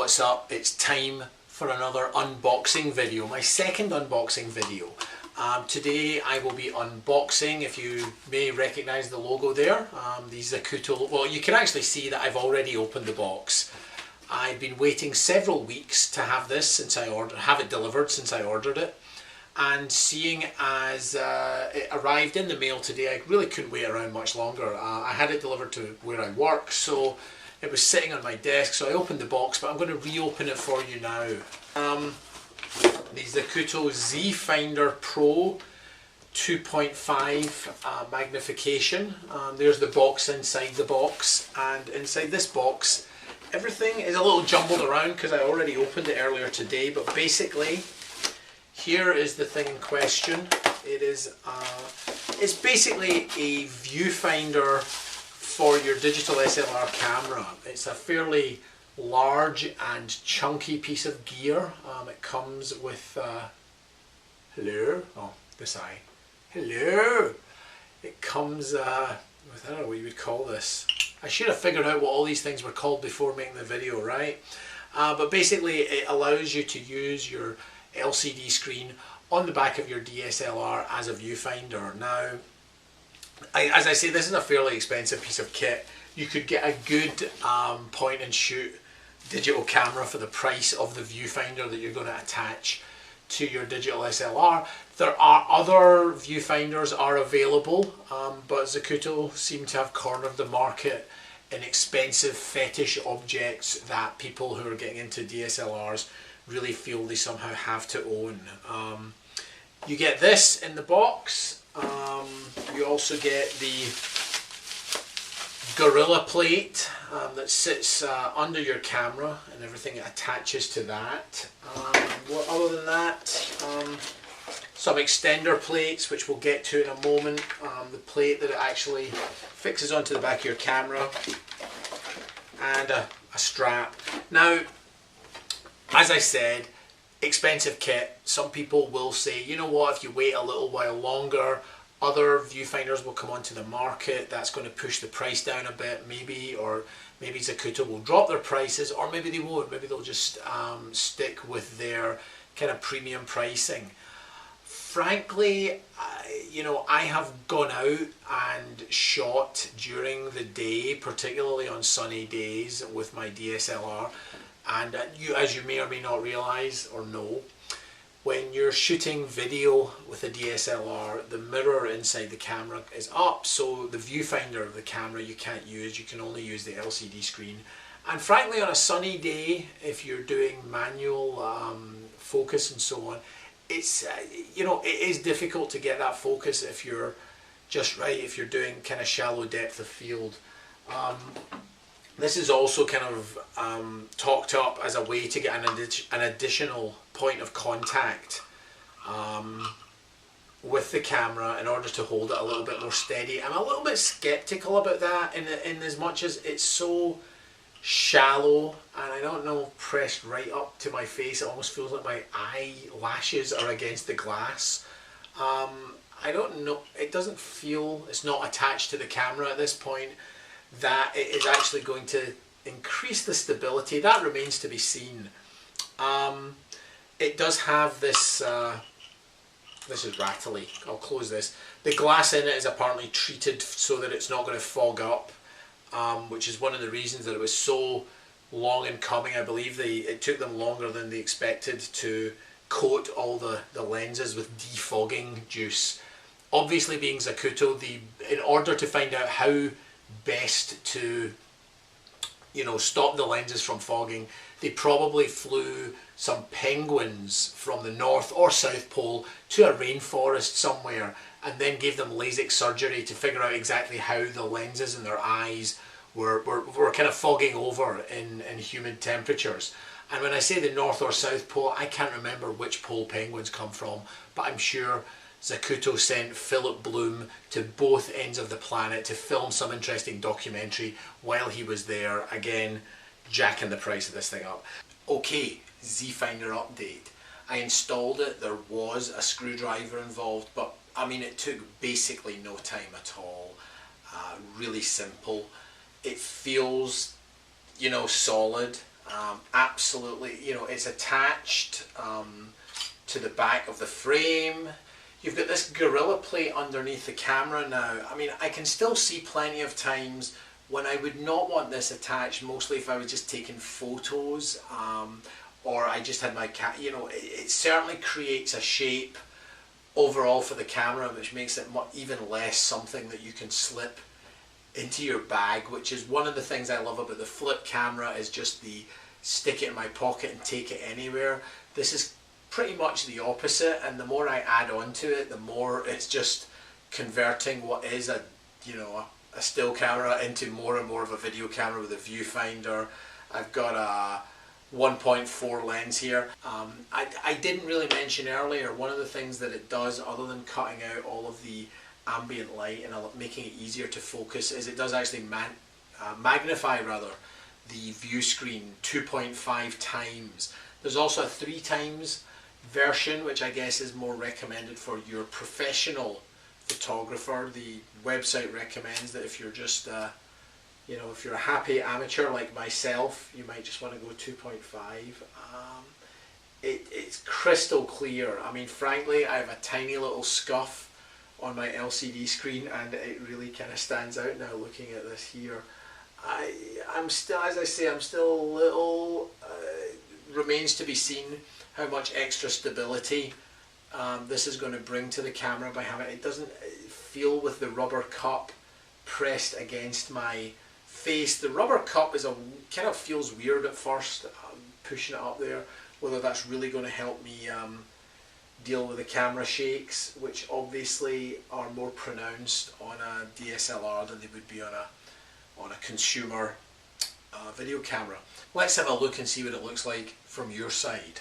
What's up? It's time for another unboxing video, my second unboxing video. Today I will be unboxing, if you may recognise the logo there, the Zacuto. Well, you can actually see that I've already opened the box. I've been waiting several weeks to have this since have it delivered since I ordered it. And seeing as it arrived in the mail today, I really couldn't wait around much longer. I had it delivered to where I work, so it was sitting on my desk, so I opened the box, but I'm going to reopen it for you now. The Zacuto Z Finder Pro 2.5 magnification. There's the box inside the box, and inside this box everything is a little jumbled around because I already opened it earlier today, but basically here is the thing in question. It is it's basically a viewfinder for your digital SLR camera. It's a fairly large and chunky piece of gear. It comes with hello, oh this eye, hello. It comes with, I don't know what you would call this. I should have figured out what all these things were called before making the video, right? But basically it allows you to use your LCD screen on the back of your DSLR as a viewfinder. Now, as I say, this is a fairly expensive piece of kit. You could get a good point and shoot digital camera for the price of the viewfinder that you're going to attach to your digital SLR. There are other viewfinders are available, but Zacuto seem to have cornered the market in expensive fetish objects that people who are getting into DSLRs really feel they somehow have to own. You get this in the box. You also get the Gorilla plate that sits under your camera, and everything attaches to that. Other than that, some extender plates, which we'll get to in a moment. The plate that it actually fixes onto the back of your camera, and a strap. Now, as I said, expensive kit. Some people will say, you know what, if you wait a little while longer, other viewfinders will come onto the market. That's going to push the price down a bit, maybe, or maybe Zacuto will drop their prices, or maybe they won't. Maybe they'll just stick with their kind of premium pricing. Frankly, you know, I have gone out and shot during the day, particularly on sunny days with my DSLR. And as you may or may not realise or know, when you're shooting video with a DSLR, the mirror inside the camera is up, so the viewfinder of the camera you can't use. You can only use the LCD screen. And frankly, on a sunny day, if you're doing manual focus and so on, it's you know, it is difficult to get that focus if you're just right, if you're doing kind of shallow depth of field. This is also kind of talked up as a way to get an additional point of contact with the camera in order to hold it a little bit more steady. I'm a little bit skeptical about that in as much as it's so shallow, and I don't know, pressed right up to my face, it almost feels like my eyelashes are against the glass. I don't know, it doesn't feel, it's not attached to the camera at this point, that it is actually going to increase the stability. That remains to be seen. It does have this, this is rattly, I'll close this. The glass in it is apparently treated so that it's not going to fog up, which is one of the reasons that it was so long in coming. I believe it took them longer than they expected to coat all the lenses with defogging juice. Obviously, being Zacuto, in order to find out how best to, you know, stop the lenses from fogging, they probably flew some penguins from the North or South Pole to a rainforest somewhere and then gave them LASIK surgery to figure out exactly how the lenses in their eyes were kind of fogging over in humid temperatures. And when I say the North or South Pole, I can't remember which pole penguins come from, but I'm sure Zacuto sent Philip Bloom to both ends of the planet to film some interesting documentary while he was there, again jacking the price of this thing up. Okay, Z-Finder update. I installed it, there was a screwdriver involved, but I mean it took basically no time at all. Really simple. It feels, you know, solid. Absolutely, you know, it's attached to the back of the frame. You've got this Gorilla Plate underneath the camera now. I mean, I can still see plenty of times when I would not want this attached, mostly if I was just taking photos, or I just had my cat, you know, it certainly creates a shape overall for the camera, which makes it even less something that you can slip into your bag, which is one of the things I love about the flip camera, is just the stick it in my pocket and take it anywhere. This is pretty much the opposite, and the more I add on to it, the more it's just converting what is a, you know, a still camera into more and more of a video camera with a viewfinder. I've got a 1.4 lens here. I didn't really mention earlier, one of the things that it does, other than cutting out all of the ambient light and making it easier to focus, is it does actually magnify rather the view screen 2.5 times. There's also a 3 times version, which I guess is more recommended for your professional photographer. The website recommends that if you're just you know, if you're a happy amateur like myself, you might just want to go 2.5. It's crystal clear. I mean, frankly, I have a tiny little scuff on my LCD screen, and it really kind of stands out now looking at this here. I'm still, as I say, I'm still a little, remains to be seen how much extra stability this is going to bring to the camera by having it doesn't feel with the rubber cup pressed against my face. The rubber cup is kind of feels weird at first, pushing it up there, whether that's really going to help me deal with the camera shakes, which obviously are more pronounced on a DSLR than they would be on a consumer video camera. Let's have a look and see what it looks like from your side.